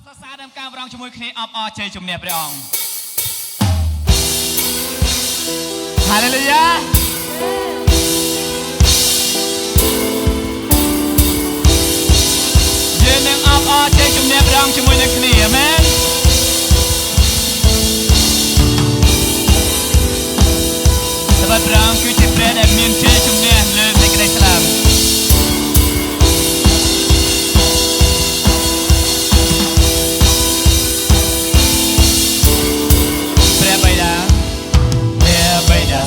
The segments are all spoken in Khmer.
សរសើរដល់ការប្រងជាមួយគ្នាអបអរជ័យជំនះព្រះអង្គហាឡេលូយ៉ាយើងនឹងអបអរជ័យជំនះព្រះអង្គជាមួយនឹងគ្នាអាមែនសម្បត្តិព្រះអង្គគឺជាព្រះដែលមានជ័យជំនះលើសេចក្តីស្លាប់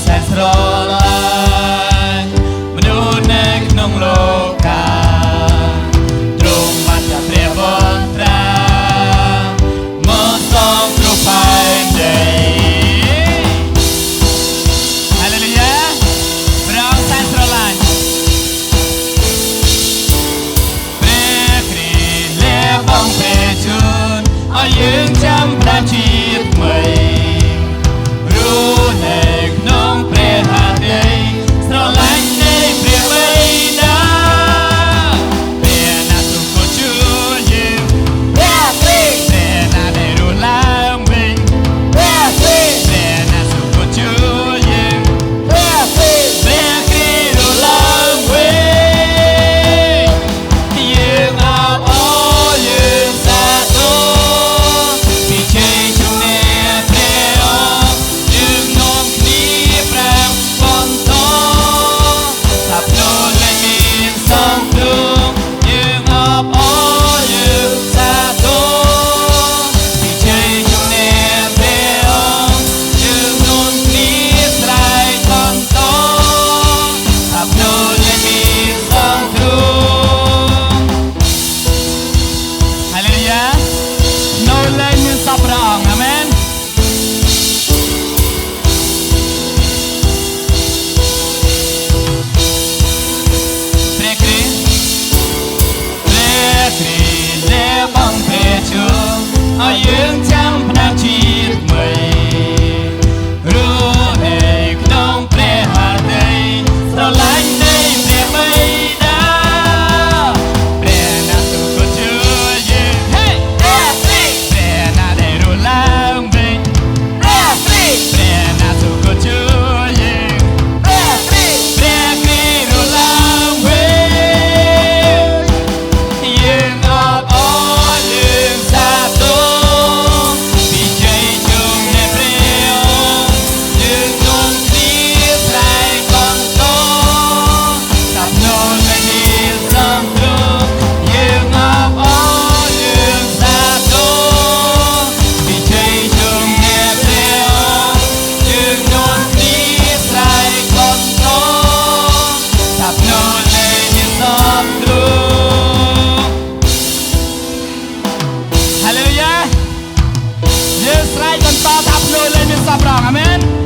แสนស្រឡាញ់មនុស្សនៅក្នុងលោកកាទ្រង់បានចាត់ព្រះបន្ត្រាមកសងគ្រប់ផែនដីហាឡេលូយ៉ាព្រះអង្គសែនស្រឡាញ់ព្រះគ្រីស្ទលះបង់ព្រះជូនឲ្យយើងចាំផ្ដើមជាតិថ្មីរស់នៅក្នុងព្រះហឫទ័យស្រឡាញ់នៃព្រះបិតាព្រះណាទូលជួយយើងព្រះគ្រីស្ទព្រះណាដែលរស់ឡើងវិញព្រះគ្រីស្ទព្រះណាទូលជួយយើងព្រះគ្រីស្ទព្រះគ្រីស្ទរស់ឡើងវិញយើងអបអរយើងសាទរពីជ័យជំនះព្រះអង្គយើងនាំគ្នាប្រាំបន្តថាភ្នូរលែងមានសងទ្រង់យើងអបអរយើងសាទរពីជ័យជំនះព្រះអង្គយើងនាំគ្នាស្រែកបន្តថាភ្នូរលែងមានសងទ្រង់ហាឡេលូយ៉ាភ្នូរលែងមានសពព្រះអង្គអាមែនបងព្រះជើងឲ្យយើងចាំផ្ដើមជាតិថ្មីរស់នៅក្នុងព្រះហឫទ័យស្រឡាញ់នៃព្រះបិតាព្រះណាទូលជួយយើងព្រះគ្រីស្ទព្រះណាដែលរស់ឡើងវិញព្រះគ្រីស្ទព្រះណាទូលជួយយើងព្រះគ្រីស្ទព្រះគ្រីស្ទរស់ឡើងវិញយើងអបអរយើងសាទរពីជ័យជំនះព្រះអង្គយើងនាំគ្នាស្រែកបន្តថាភ្នូរលែងមានសងទ្រង់យើងអបអរយើងសាទរពីជ័យជំនះព្រះអង្គយើងនាំគ្នាស្រែកបន្តថាភ្នូរលែងមានសងទ្រង់ហាឡេលូយ៉ាយើងស្រែកបន្តថាភ្នូរលែងមានសពព្រះអង្គអាមែន